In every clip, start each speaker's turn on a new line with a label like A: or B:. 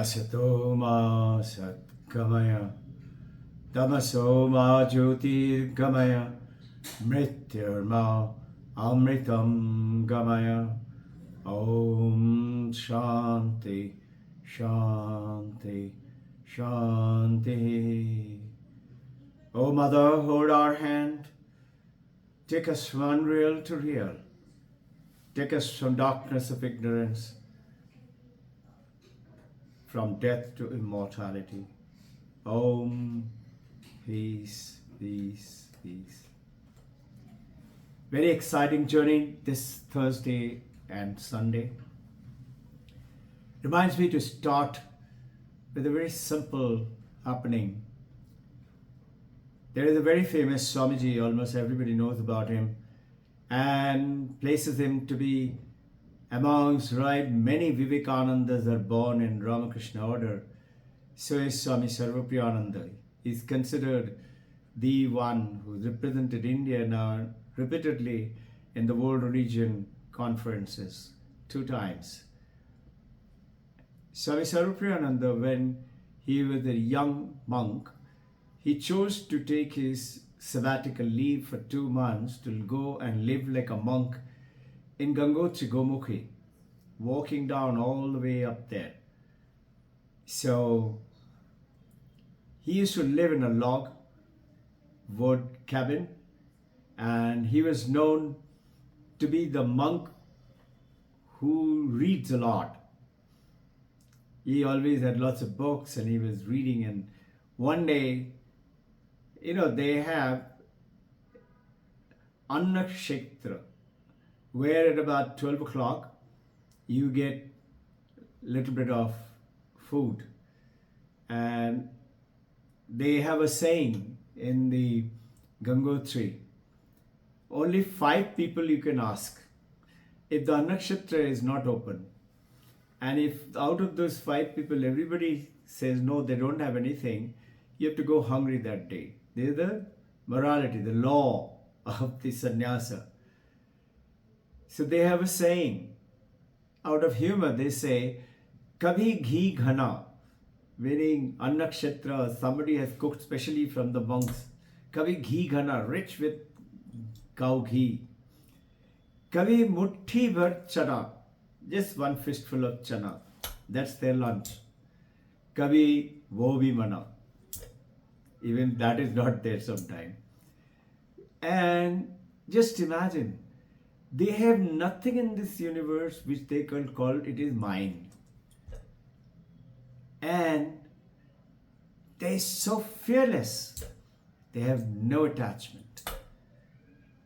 A: Asato ma satgamaya, tamaso ma jyotirgamaya, mrityurma amritam gamaya. Om Shanti, Shanti, Shanti. O Mother, hold our hand. Take us from unreal to real. Take us from darkness of ignorance, from death to immortality. Om, peace, peace, peace. Very exciting journey this Thursday and Sunday. Reminds me to start with a very simple happening. There is a very famous Swamiji, almost everybody knows about him, and places him to be amongst, right, many Vivekanandas are born in Ramakrishna order. So is Swami Sarvapriyananda. He is considered the one who represented India now repeatedly in the World Religion Conferences 2 times. Swami Sarvapriyananda, when he was a young monk, he chose to take his sabbatical leave for 2 months to go and live like a monk in Gangotri Gomukhi, walking down all the way up there. So he used to live in a log wood cabin, and he was known to be the monk who reads a lot. He always had lots of books and he was reading, and one day, they have Annakshetra, where at about 12 o'clock you get a little bit of food. And they have a saying in the Gangotri, only 5 people you can ask. If the Annakshatra is not open, and if out of those 5 people everybody says no, they don't have anything, you have to go hungry that day. This is the morality, the law of the sannyasa. So they have a saying. Out of humor, they say, Kabhi ghee ghana, meaning Annakshatra, somebody has cooked specially from the monks. Kabhi ghee ghana, rich with cow ghee. Kabhi muthi bhar chana, just one fistful of chana. That's their lunch. Kabhi wo bhi mana. Even that is not there sometime. And just imagine, they have nothing in this universe which they can call it is mine. And they are so fearless. They have no attachment.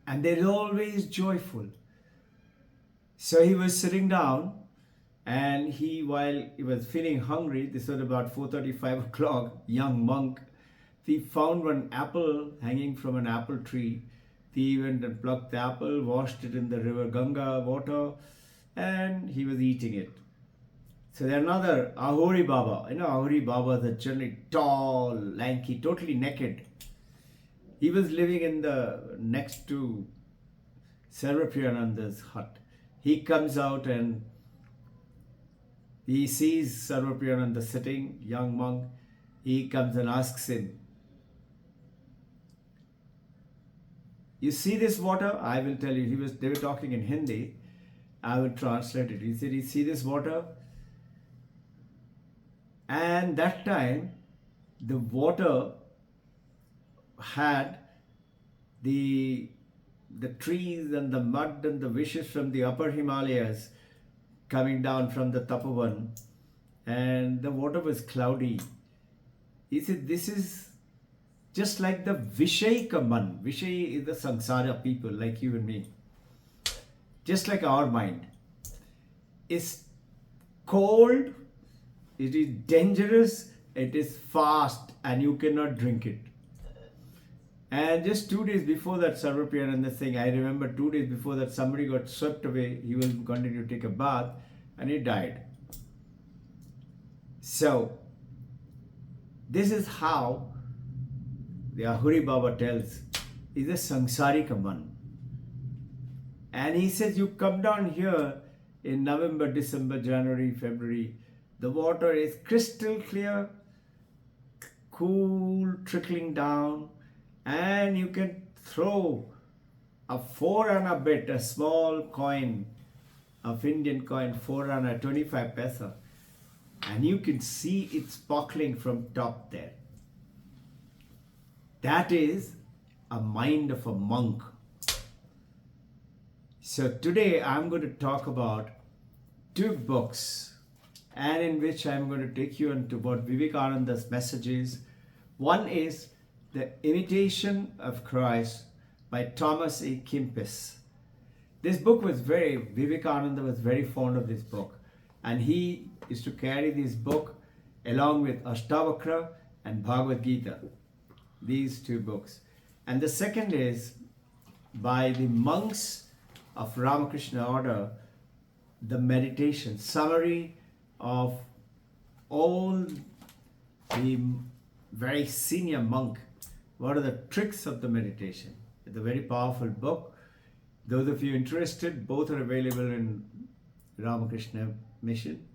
A: And they're always joyful. So he was sitting down, and while he was feeling hungry, this was about 4:35 o'clock, young monk, he found one apple hanging from an apple tree. He went and plucked the apple, washed it in the river Ganga water, and he was eating it. So there's another Ahuri Baba. Ahuri Baba is generally tall, lanky, totally naked. He was living in the next to Sarvapriyananda's hut. He comes out and he sees Sarvapriyananda sitting, young monk. He comes and asks him, you see this water? I will tell you. They were talking in Hindi. I will translate it. He said, you see this water? And that time, the water had the trees and the mud and the wishes from the upper Himalayas coming down from the Tapovan, and the water was cloudy. He said, this is just like the Vishaika man. Vishay is the samsara people like you and me. Just like our mind. It's cold, it is dangerous, it is fast, and you cannot drink it. And just 2 days before that Sarvapriyananda thing, I remember 2 days before that somebody got swept away. He was continuing to take a bath and he died. So, this is how the Ahuri Baba tells, is a Sangsarika man. And he says, you come down here in November, December, January, February, The water is crystal clear, cool, trickling down, and you can throw a 4 anna bit, a small coin of Indian coin, 4 anna, 25 paisa, and you can see it sparkling from top there. That is a mind of a monk. So today I'm going to talk about 2 books, and in which I'm going to take you into what Vivekananda's message is. One is The Imitation of Christ by Thomas A. Kempis. This book was Vivekananda was very fond of this book, and he used to carry this book along with Ashtavakra and Bhagavad Gita, these 2 books. And the second is by the monks of Ramakrishna order, the meditation, summary of all the very senior monk. What are the tricks of the meditation? It's a very powerful book. Those of you interested, both are available in Ramakrishna Mission.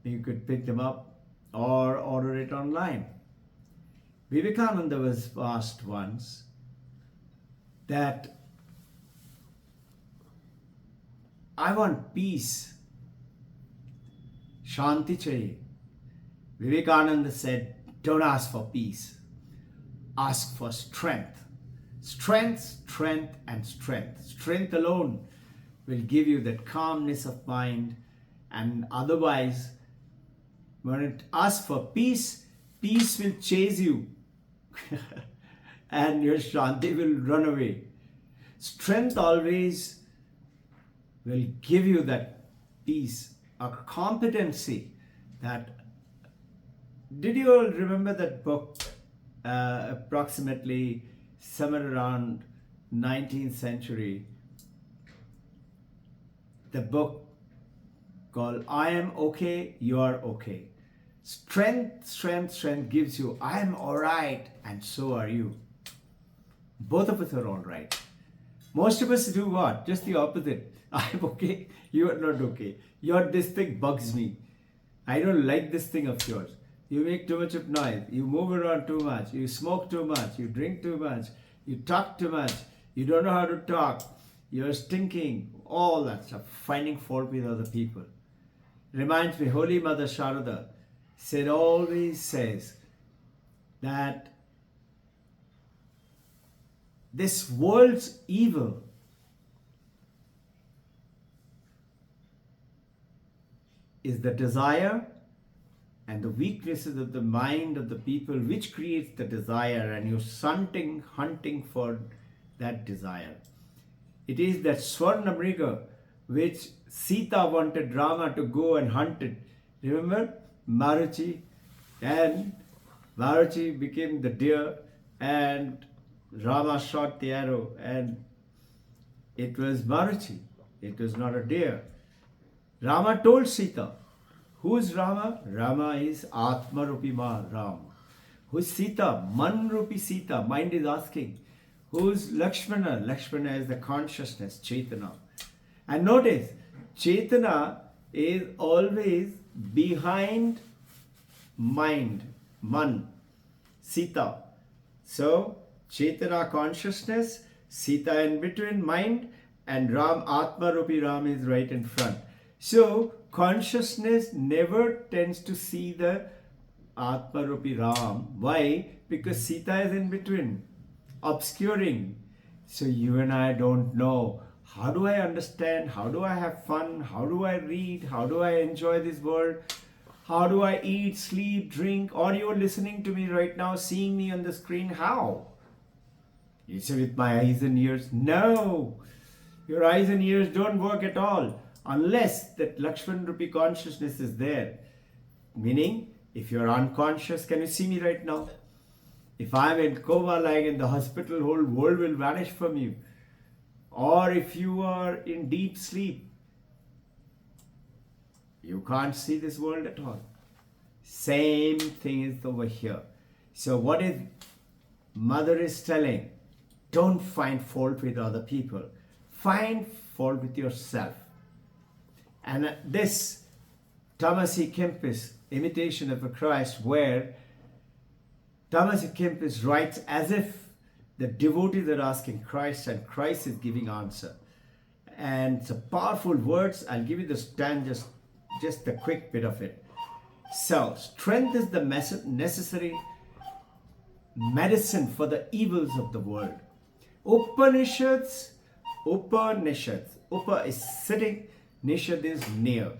A: You could pick them up or order it online. Vivekananda was asked once that, I want peace. Shanti chahiye. Vivekananda said, don't ask for peace. Ask for strength. Strength, strength, and strength. Strength alone will give you that calmness of mind. And otherwise, when it asks for peace, peace will chase you. And your Shanti will run away. Strength always will give you that peace, a competency that... Did you all remember that book, approximately somewhere around 19th century, the book called I Am Okay, You Are Okay. Strength, strength, strength gives you, I am all right, and so are you. Both of us are all right. Most of us do what? Just the opposite. I am okay, you are not okay. This thing bugs me. I don't like this thing of yours. You make too much of noise. You move around too much. You smoke too much. You drink too much. You talk too much. You don't know how to talk. You're stinking. All that stuff. Finding fault with other people. Reminds me, Holy Mother Sharada always says that this world's evil is the desire and the weaknesses of the mind of the people which creates the desire, and you're hunting for that desire. It is that Swarnamriga which Sita wanted Rama to go and hunt it. Remember? Maruchi, and Maruchi became the deer, and Rama shot the arrow, and it was Maruchi. It was not a deer. Rama told Sita. Who is Rama? Rama is Atma Rupi Ma, Ram. Who is Sita? Man Rupi Sita. Mind is asking. Who is Lakshmana? Lakshmana is the consciousness, Chaitana. And notice, Chaitana is always behind mind, Man, Sita. So, Chaitana consciousness, Sita in between mind, and Ram, Atma Rupi Ram is right in front. So, consciousness never tends to see the Atma Rupi Ram. Why? Because Sita is in between, obscuring. So you and I don't know. How do I understand? How do I have fun? How do I read? How do I enjoy this world? How do I eat, sleep, drink? Or you're listening to me right now, seeing me on the screen. How? You say with my eyes and ears? No! Your eyes and ears don't work at all unless that Lakshman Rupi consciousness is there. Meaning, if you're unconscious, can you see me right now? If I'm in coma lying in the hospital, whole world will vanish from you. Or if you are in deep sleep, you can't see this world at all. Same thing is over here. So what is Mother is telling? Don't find fault with other people. Find fault with yourself. And this Thomas E. Kempis, Imitation of a Christ, where Thomas E. Kempis writes as if the devotees are asking Christ and Christ is giving answer. And it's a powerful words. I'll give you the stand, just a quick bit of it. So, strength is the necessary medicine for the evils of the world. Upanishads, Upa is sitting, Nishad is near.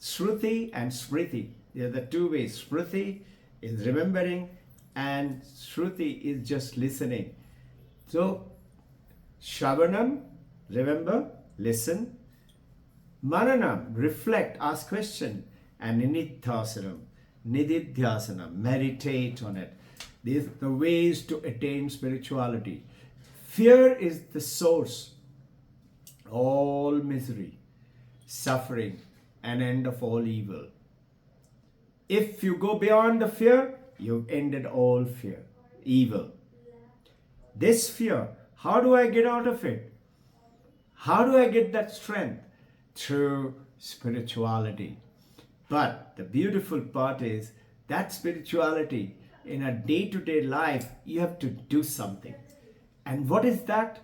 A: Shruti and Smriti, they are the two ways. Smriti is remembering and Shruti is just listening. So, Shravanam, remember, listen. Maranam, reflect, ask question. And Nididhyasanam, meditate on it. These are the ways to attain spirituality. Fear is the source of all misery, suffering, and end of all evil. If you go beyond the fear, you've ended all fear, evil. This fear, how do I get out of it? How do I get that strength? Through spirituality. But the beautiful part is that spirituality in a day-to-day life, you have to do something. And what is that?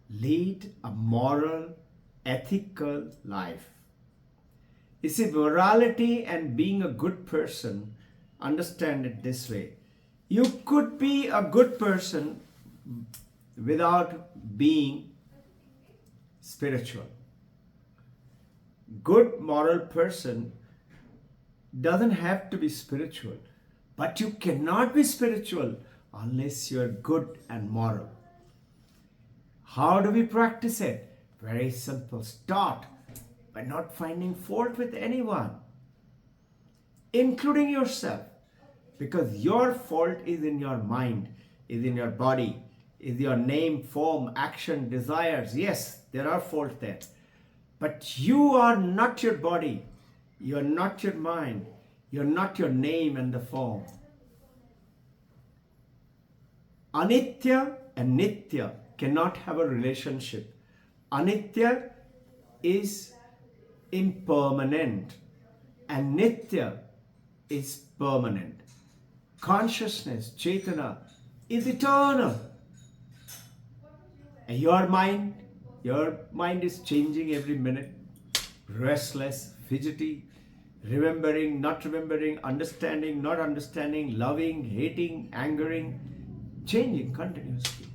A: Lead a moral, ethical life. You see, morality and being a good person, understand it this way. You could be a good person without being spiritual. Good moral person doesn't have to be spiritual, but you cannot be spiritual unless you are good and moral. How do we practice it? Very simple. Start by not finding fault with anyone, including yourself, because your fault is in your mind, is in your body, is your name, form, action, desires. Yes, there are faults there. But you are not your body, you are not your mind, you are not your name and the form. Anitya and Nitya cannot have a relationship. Anitya is impermanent and Nitya is permanent. Consciousness, Chaitana, is eternal. And your mind is changing every minute, restless, fidgety, remembering, not remembering, understanding, not understanding, loving, hating, angering, changing continuously.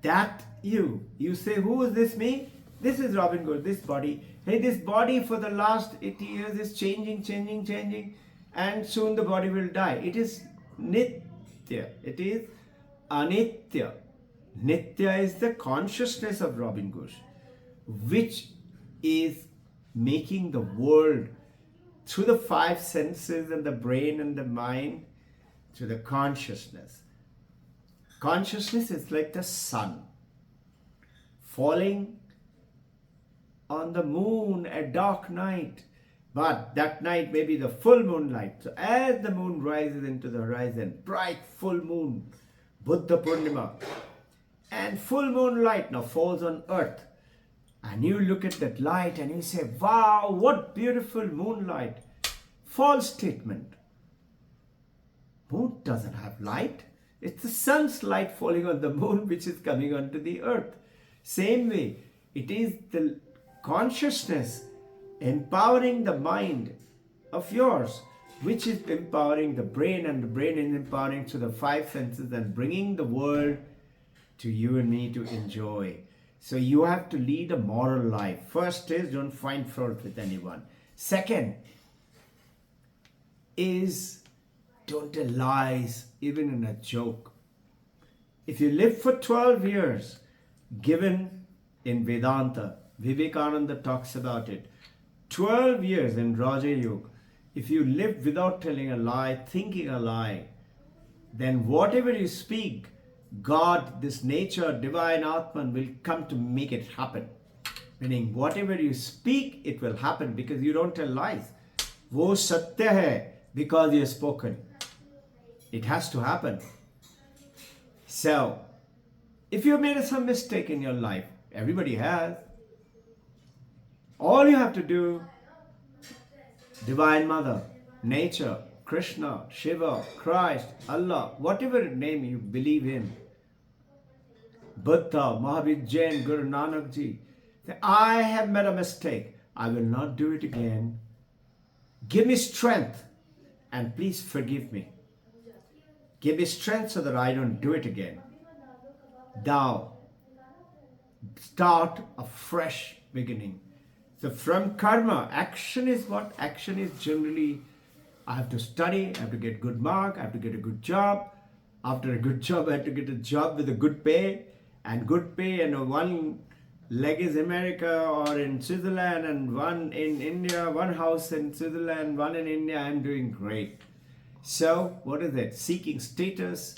A: That you say, who is this me? This is Robbin Ghosh, this body. Hey, this body for the last 80 years is changing, and soon the body will die. It is Nitya. It is Anitya. Nitya is the consciousness of Robbin Ghosh, which is making the world through the five senses and the brain and the mind, through the consciousness. Consciousness is like the sun falling on the moon at dark night. But that night may be the full moonlight. So as the moon rises into the horizon, bright full moon, Buddha Purnima, and full moonlight now falls on earth. And you look at that light and you say, wow, what beautiful moonlight. False statement. Moon doesn't have light. It's the sun's light falling on the moon which is coming onto the earth. Same way, it is the consciousness empowering the mind of yours, which is empowering the brain, and the brain is empowering through the five senses and bringing the world to you and me to enjoy. So you have to lead a moral life. First is, don't find fault with anyone. Second is, don't tell lies, even in a joke. If you live for 12 years, given in Vedanta, Vivekananda talks about it, 12 years in Raja Yoga, if you live without telling a lie, thinking a lie, then whatever you speak, God, this nature, divine Atman will come to make it happen. Meaning, whatever you speak, it will happen because you don't tell lies. Wo satya hai because you have spoken. It has to happen. So, if you made some mistake in your life, everybody has, All you have to do, Divine Mother, Nature, Krishna, Shiva, Christ, Allah, whatever name you believe in, Buddha, Mahavir Jain, Guru Nanak Ji, say, I have made a mistake. I will not do it again. Give me strength and please forgive me. Give me strength so that I don't do it again. Thou start a fresh beginning. So from karma, action is what? Action is generally, I have to study, I have to get good mark, I have to get a good job. After a good job, I have to get a job with a good pay. And good pay, and one leg is America or in Switzerland, and one in India, one house in Switzerland, one in India, I'm doing great. So, what is it? Seeking status,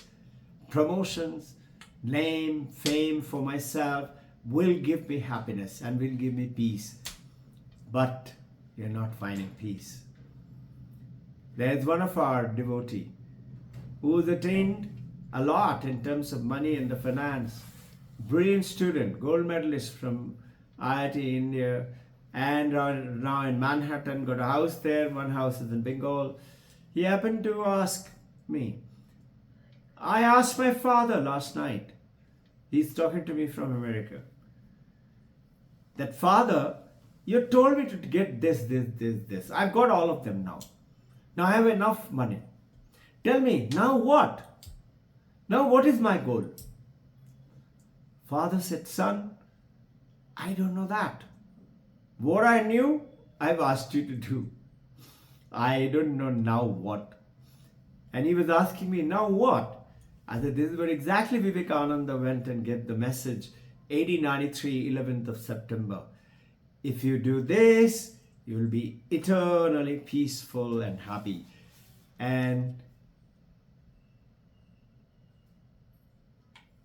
A: promotions, name, fame for myself will give me happiness and will give me peace. But you're not finding peace. There's one of our devotee who's attained a lot in terms of money and the finance. Brilliant student, gold medalist from IIT India, and now in Manhattan, got a house there, one house is in Bengal. He happened to ask me. I asked my father last night, he's talking to me from America, that father, you told me to get this. I've got all of them now. Now I have enough money. Tell me, now what? Now what is my goal? Father said, son, I don't know that. What I knew, I've asked you to do. I don't know now what. And he was asking me, now what? I said, this is where exactly Vivekananda went and get the message, 1893, 11th of September. If you do this, you will be eternally peaceful and happy. And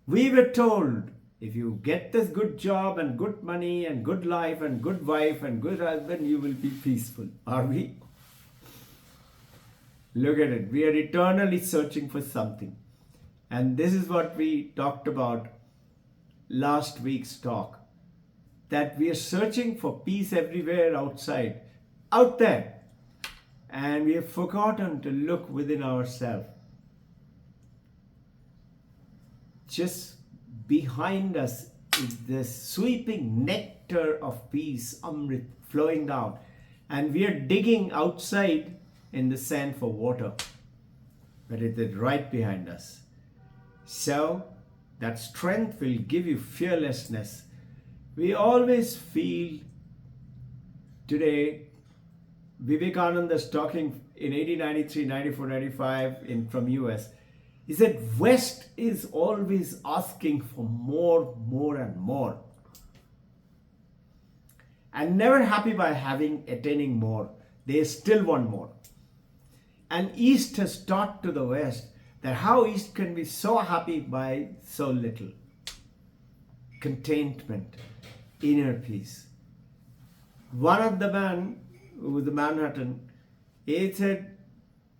A: we were told, if you get this good job and good money and good life and good wife and good husband, you will be peaceful. Are we? Look at it. We are eternally searching for something. And this is what we talked about last week's talk. That we are searching for peace everywhere outside, out there. And we have forgotten to look within ourselves. Just behind us is this sweeping nectar of peace, Amrit, flowing down. And we are digging outside in the sand for water. But it is right behind us. So, that strength will give you fearlessness. We always feel today, Vivekananda is talking in 1893, 94, 95 from US. He said, West is always asking for more, more and more. And never happy by attaining more. They still want more. And East has taught to the West that how East can be so happy by so little. Contentment, inner peace. One of the man who was in Manhattan, he said,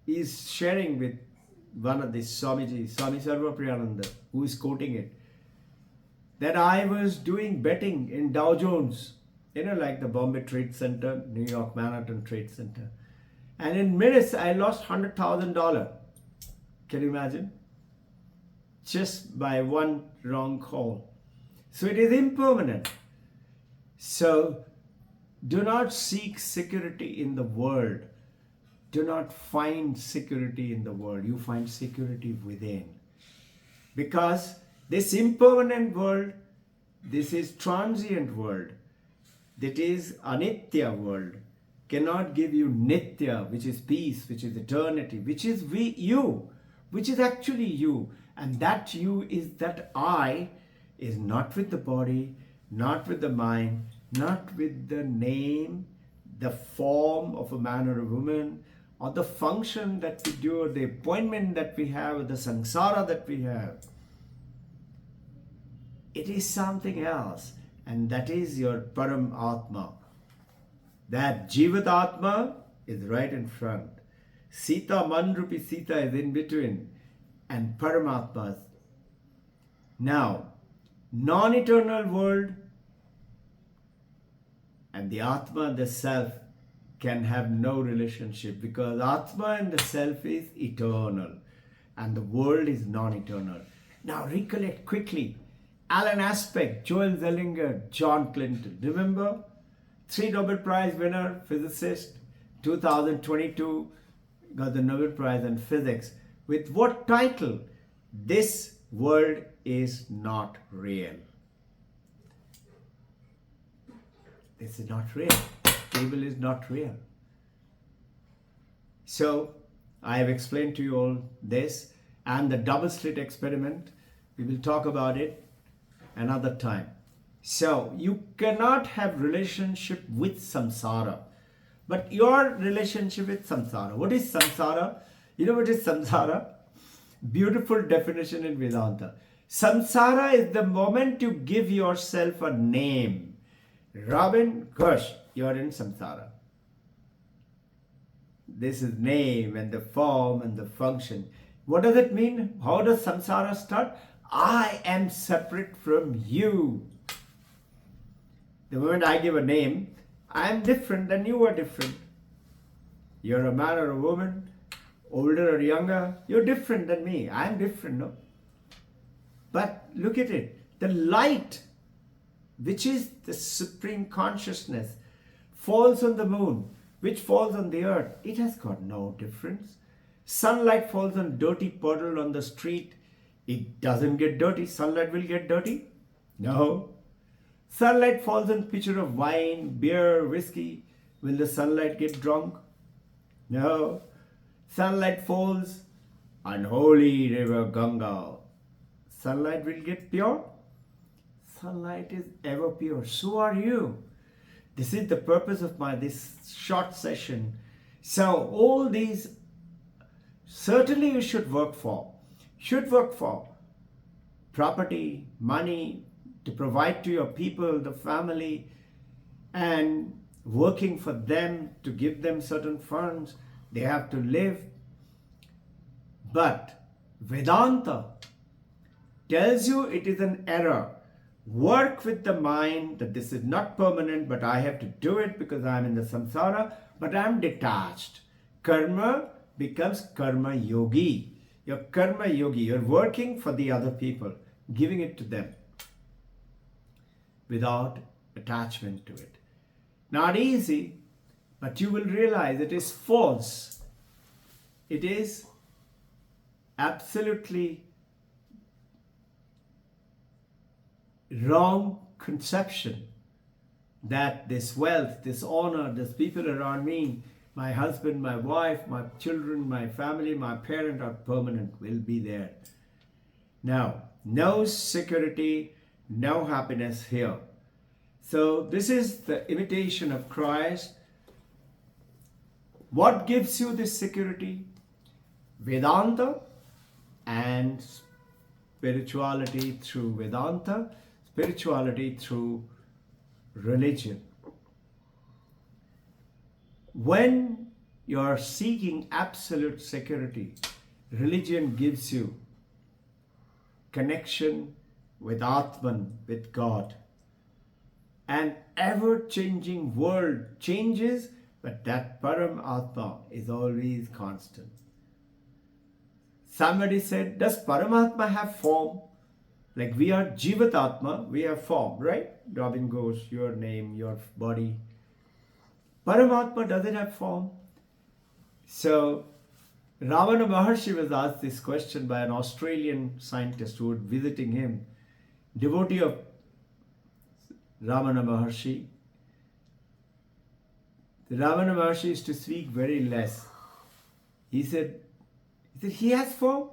A: he's sharing with one of the Swamiji, Swami Sarvapriyananda, who is quoting it, that I was doing betting in Dow Jones, like the Bombay Trade Center, New York Manhattan Trade Center. And in minutes, I lost $100,000. Can you imagine? Just by one wrong call. So it is impermanent. So do not seek security in the world. Do not find security in the world. You find security within. Because this impermanent world, this is transient world, that is anitya world, cannot give you nitya, which is peace, which is eternity, which is you, which is actually you. And that you is that I is not with the body, not with the mind, not with the name, the form of a man or a woman, or the function that we do, or the appointment that we have, or the samsara that we have. It is something else, and that is your Param Atma. That Jivat Atma is right in front. Sita, Manrupi Sita is in between, and Paramatma. Now, non-eternal world, And the Atma and the self can have no relationship, because Atma and the self is eternal and the world is non-eternal. Now recollect quickly, Alan Aspect, Joel Zellinger, John Clinton. Remember? 3 Nobel Prize winner, physicist, 2022, got the Nobel Prize in Physics. With what title? This world is not real. This is not real. Evil is not real. So, I have explained to you all this and the double slit experiment. We will talk about it another time. So, you cannot have relationship with samsara. But your relationship with samsara. What is samsara? You know what is samsara? Beautiful definition in Vedanta. Samsara is the moment you give yourself a name. Robbin Ghosh, you are in samsara. This is name and the form and the function. What does it mean? How does samsara start? I am separate from you. The moment I give a name, I am different than you are different. You're a man or a woman, older or younger, you're different than me. I am different, no? But look at it. The light, which is the supreme consciousness, falls on the moon, which falls on the earth. It has got no difference. Sunlight falls on dirty puddle on the street. It doesn't get dirty. Sunlight will get dirty? No. Sunlight falls on pitcher of wine, beer, whiskey. Will the sunlight get drunk? No. Sunlight falls on holy river Ganga. Sunlight will get pure? Sunlight is ever pure. So are you. This is the purpose of this short session. So all these, certainly you should work for. Should work for property, money, to provide to your people, the family, and working for them to give them certain funds. They have to live. But Vedanta tells you it is an error. Work with the mind that this is not permanent, but I have to do it because I am in the samsara, but I am detached. Karma becomes karma yogi. You're karma yogi. You're working for the other people, giving it to them without attachment to it. Not easy, but you will realize it is false. It is absolutely wrong conception that this wealth, this honor, these people around me, my husband, my wife, my children, my family, my parent are permanent, will be there. Now, no security, no happiness here. So this is the imitation of Christ. What gives you this security? Vedanta and spirituality through Vedanta, spirituality through religion. When you are seeking absolute security, religion gives you connection with Atman, with God. An ever-changing world changes, but that Param Atma is always constant. Somebody said, does Paramatma have form? Like we are Jivat Atma, we have form, right? Robbin Ghosh, your name, your body. Paramatma doesn't have form. So, Ravana Maharshi was asked this question by an Australian scientist who was visiting him, devotee of Ravana Maharshi. The Ravana Maharshi used to speak very less. He said, he has form?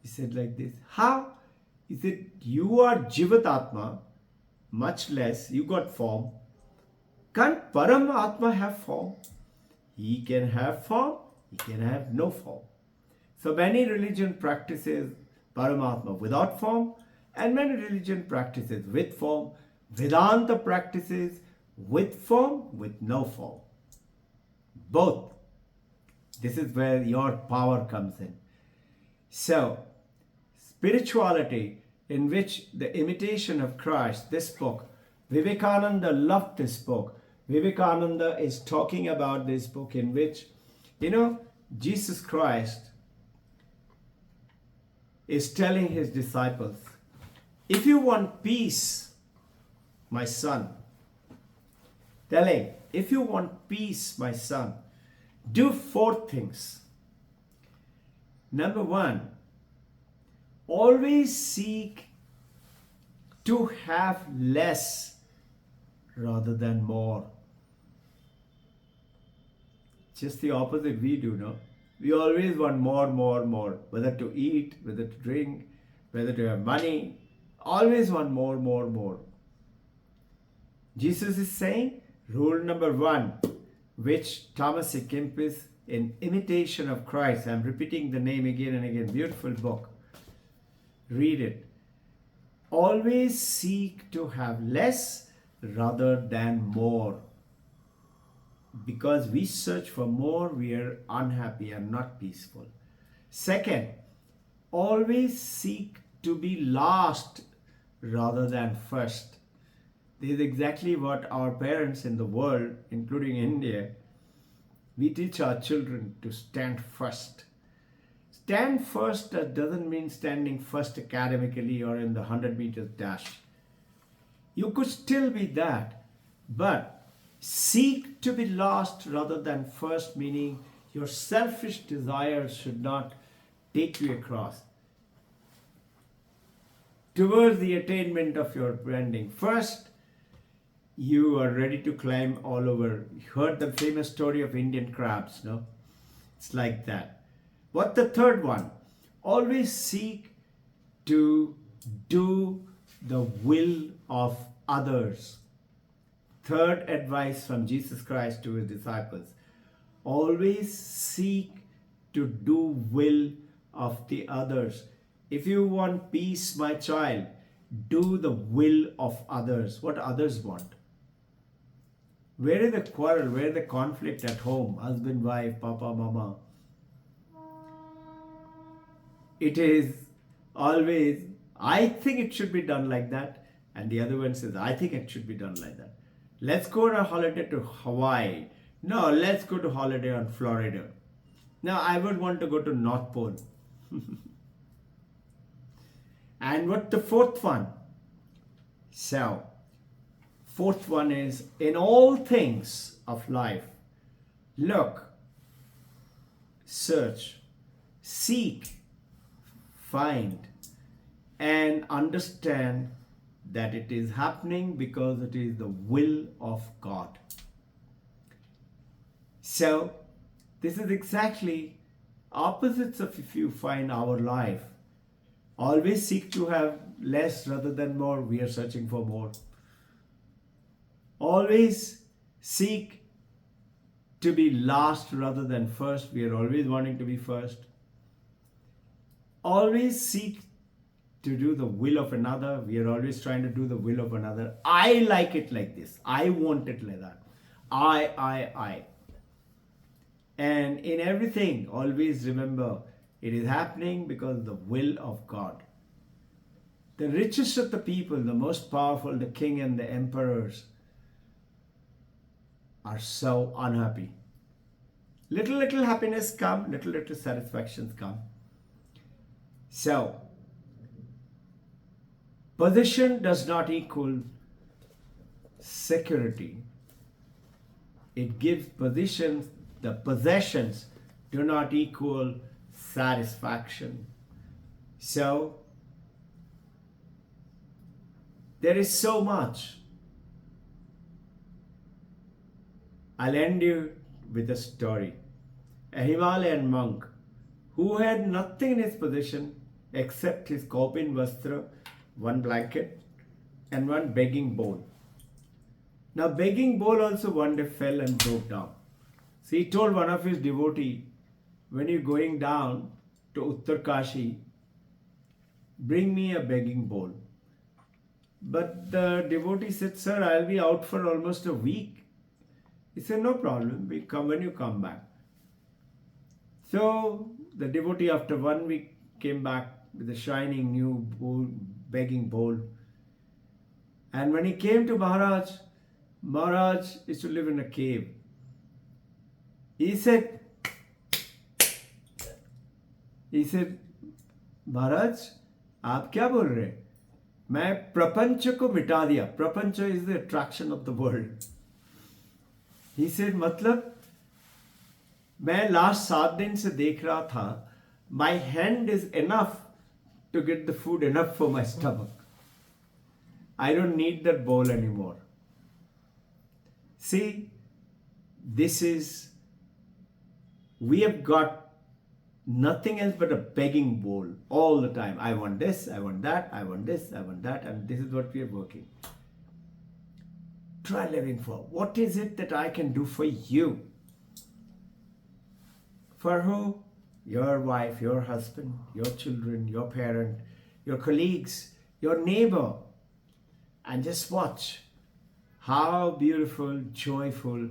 A: He said like this, how? He said, you are Jivat Atma, much less, you got form. Can't Param Atma have form? He can have form, he can have no form. So many religion practices Paramatma without form, and many religion practices with form. Vedanta practices with form, with no form. Both. This is where your power comes in. So, spirituality, in which the imitation of Christ, this book, Vivekananda loved this book. Vivekananda is talking about this book in which, Jesus Christ is telling his disciples, if you want peace, my son, telling, if you want peace, my son, do 4 things. Number 1, always seek to have less rather than more. Just the opposite we do, no? We always want more, more, more. Whether to eat, whether to drink, whether to have money. Always want more, more, more. Jesus is saying, rule number 1, which Thomas A. Kempis, in Imitation of Christ, I'm repeating the name again and again, beautiful book. Read it. Always seek to have less rather than more. Because we search for more, we are unhappy and not peaceful. Second, always seek to be last rather than first. This is exactly what our parents in the world, including India, we teach our children to stand first. Stand first doesn't mean standing first academically or in the 100 meters dash. You could still be that, but seek to be last rather than first, meaning your selfish desires should not take you across towards the attainment of your branding. First, you are ready to climb all over. You heard the famous story of Indian crabs, no? It's like that. What the third one? Always seek to do the will of others. Third advice from Jesus Christ to his disciples. Always seek to do will of the others. If you want peace, my child, do the will of others. What others want? Where is the quarrel? Where is the conflict at home? Husband, wife, papa, mama. It is always, I think it should be done like that. And the other one says, I think it should be done like that. Let's go on a holiday to Hawaii. No, let's go to holiday on Florida. Now, I would want to go to North Pole. And what the fourth one? So, fourth one is, in all things of life, look, search, seek, find, and understand that it is happening because it is the will of God. So, this is exactly opposites of if you find our life. Always seek to have less rather than more. We are searching for more. Always seek to be last rather than first. We are always wanting to be first. Always seek to do the will of another. We are always trying to do the will of another. I like it like this. I want it like that. I. And in everything, always remember, it is happening because of the will of God. The richest of the people, the most powerful, the king and the emperors, are so unhappy. Little happiness come, little satisfactions come. So, position does not equal security. It gives positions, the possessions do not equal satisfaction. So, there is so much. I'll end you with a story. A Himalayan monk who had nothing in his possession except his kaupin vastra, one blanket, and one begging bowl. Now, begging bowl also one day fell and broke down. So he told one of his devotee, when you're going down to Uttarkashi, bring me a begging bowl. But the devotee said, sir, I'll be out for almost a week. He said, no problem, we come when you come back. So the devotee after 1 week came back with a shining new bowl, begging bowl. And when he came to Maharaj, Maharaj used to live in a cave. He said, महाराज आप क्या बोल रहे हैं? मैं प्रपंच को मिटा दिया. प्रपंच is the attraction of the world. He said, मतलब मैं लास्ट 7 दिन से देख रहा था, my hand is enough to get the food enough for my stomach. I don't need that bowl anymore. See, we have got nothing else but a begging bowl all the time. I want this, I want that, I want this, I want that, and this is what we are working. Try living for. What is it that I can do for you? For who? Your wife, your husband, your children, your parent, your colleagues, your neighbor. And just watch how beautiful, joyful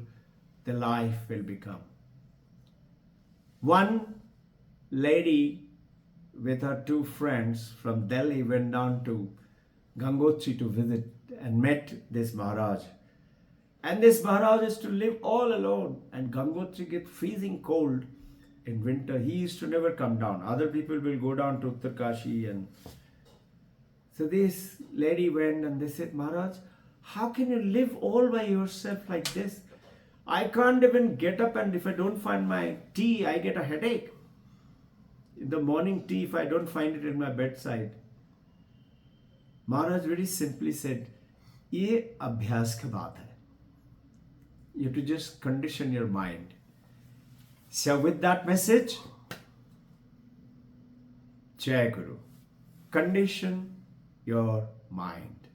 A: the life will become. One lady with her 2 friends from Delhi went down to Gangotri to visit and met this Maharaj. And this Maharaj is to live all alone, and Gangotri gets freezing cold in winter. He used to never come down. Other people will go down to Uttarkashi. And so this lady went and they said, Maharaj, how can you live all by yourself like this? I can't even get up, and if I don't find my tea, I get a headache. In the morning tea, if I don't find it in my bedside. Maharaj very simply said, ये अभ्यास की बात है. You have to just condition your mind. So with that message, Jai Guru, condition your mind.